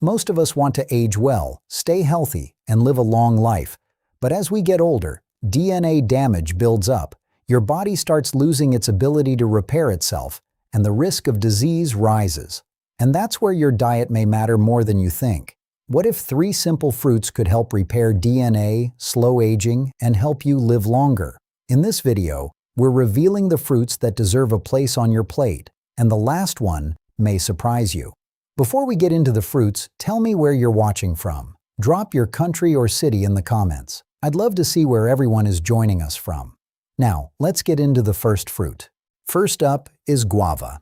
Most of us want to age well, stay healthy, and live a long life. But as we get older, DNA damage builds up, your body starts losing its ability to repair itself, and the risk of disease rises. And that's where your diet may matter more than you think. What if 3 simple fruits could help repair DNA, slow aging, and help you live longer? In this video, we're revealing the fruits that deserve a place on your plate, and the last one may surprise you. Before we get into the fruits, tell me where you're watching from. Drop your country or city in the comments. I'd love to see where everyone is joining us from. Now, let's get into the first fruit. First up is guava.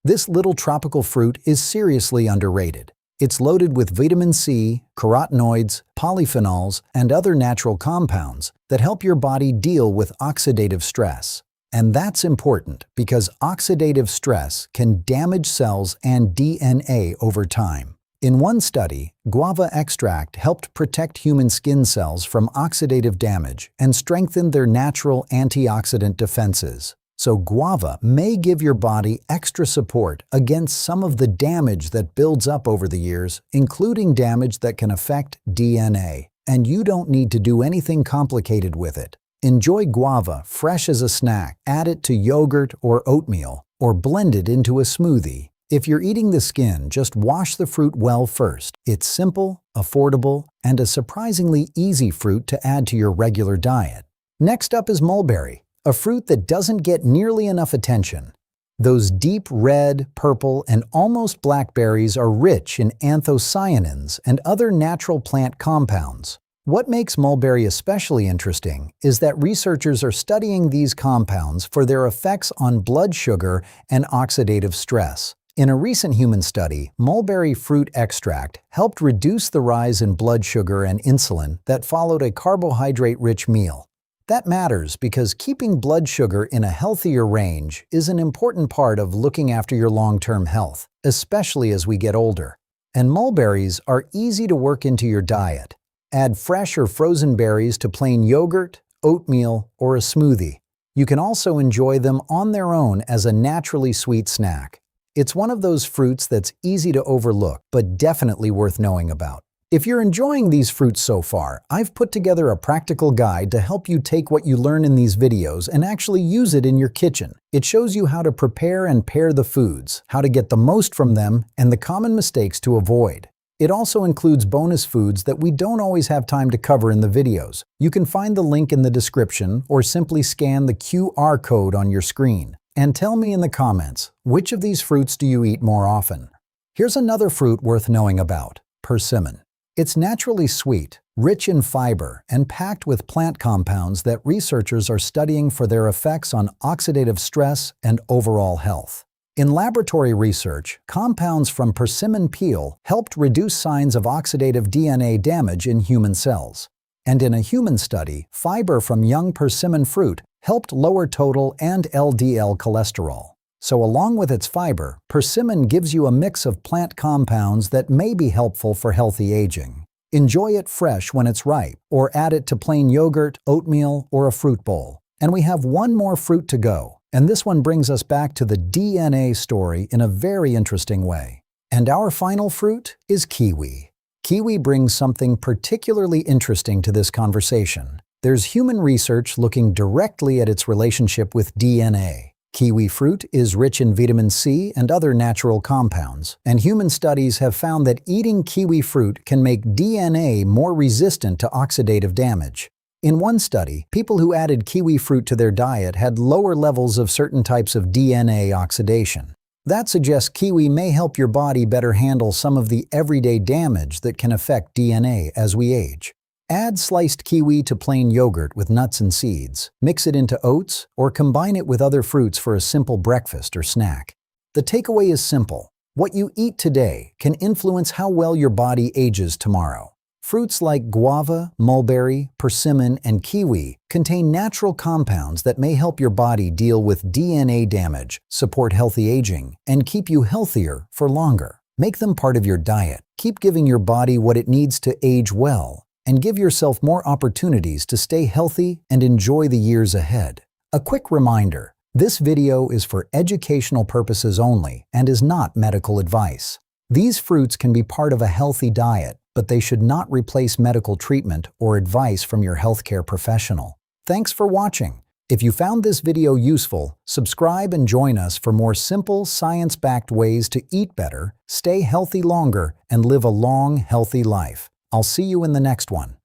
This little tropical fruit is seriously underrated. It's loaded with vitamin C, carotenoids, polyphenols, and other natural compounds that help your body deal with oxidative stress. And that's important because oxidative stress can damage cells and DNA over time. In one study, guava extract helped protect human skin cells from oxidative damage and strengthened their natural antioxidant defenses. So guava may give your body extra support against some of the damage that builds up over the years, including damage that can affect DNA. And you don't need to do anything complicated with it. Enjoy guava fresh as a snack, add it to yogurt or oatmeal, or blend it into a smoothie. If you're eating the skin, just wash the fruit well first. It's simple, affordable, and a surprisingly easy fruit to add to your regular diet. Next up is mulberry, a fruit that doesn't get nearly enough attention. Those deep red, purple, and almost black berries are rich in anthocyanins and other natural plant compounds. What makes mulberry especially interesting is that researchers are studying these compounds for their effects on blood sugar and oxidative stress. In a recent human study, mulberry fruit extract helped reduce the rise in blood sugar and insulin that followed a carbohydrate-rich meal. That matters because keeping blood sugar in a healthier range is an important part of looking after your long-term health, especially as we get older. And mulberries are easy to work into your diet. Add fresh or frozen berries to plain yogurt, oatmeal, or a smoothie. You can also enjoy them on their own as a naturally sweet snack. It's one of those fruits that's easy to overlook, but definitely worth knowing about. If you're enjoying these fruits so far, I've put together a practical guide to help you take what you learn in these videos and actually use it in your kitchen. It shows you how to prepare and pair the foods, how to get the most from them, and the common mistakes to avoid. It also includes bonus foods that we don't always have time to cover in the videos. You can find the link in the description or simply scan the QR code on your screen. And tell me in the comments, which of these fruits do you eat more often? Here's another fruit worth knowing about, persimmon. It's naturally sweet, rich in fiber, and packed with plant compounds that researchers are studying for their effects on oxidative stress and overall health. In laboratory research, compounds from persimmon peel helped reduce signs of oxidative DNA damage in human cells. And in a human study, fiber from young persimmon fruit helped lower total and LDL cholesterol. So along with its fiber, persimmon gives you a mix of plant compounds that may be helpful for healthy aging. Enjoy it fresh when it's ripe, or add it to plain yogurt, oatmeal, or a fruit bowl. And we have one more fruit to go. And this one brings us back to the DNA story in a very interesting way. And our final fruit is kiwi. Kiwi brings something particularly interesting to this conversation. There's human research looking directly at its relationship with DNA. Kiwi fruit is rich in vitamin C and other natural compounds, and human studies have found that eating kiwi fruit can make DNA more resistant to oxidative damage. In one study, people who added kiwi fruit to their diet had lower levels of certain types of DNA oxidation. That suggests kiwi may help your body better handle some of the everyday damage that can affect DNA as we age. Add sliced kiwi to plain yogurt with nuts and seeds, mix it into oats, or combine it with other fruits for a simple breakfast or snack. The takeaway is simple. What you eat today can influence how well your body ages tomorrow. Fruits like guava, mulberry, persimmon, and kiwi contain natural compounds that may help your body deal with DNA damage, support healthy aging, and keep you healthier for longer. Make them part of your diet. Keep giving your body what it needs to age well, and give yourself more opportunities to stay healthy and enjoy the years ahead. A quick reminder, this video is for educational purposes only and is not medical advice. These fruits can be part of a healthy diet, but they should not replace medical treatment or advice from your healthcare professional. Thanks for watching. If you found this video useful, subscribe and join us for more simple, science-backed ways to eat better, stay healthy longer, and live a long, healthy life. I'll see you in the next one.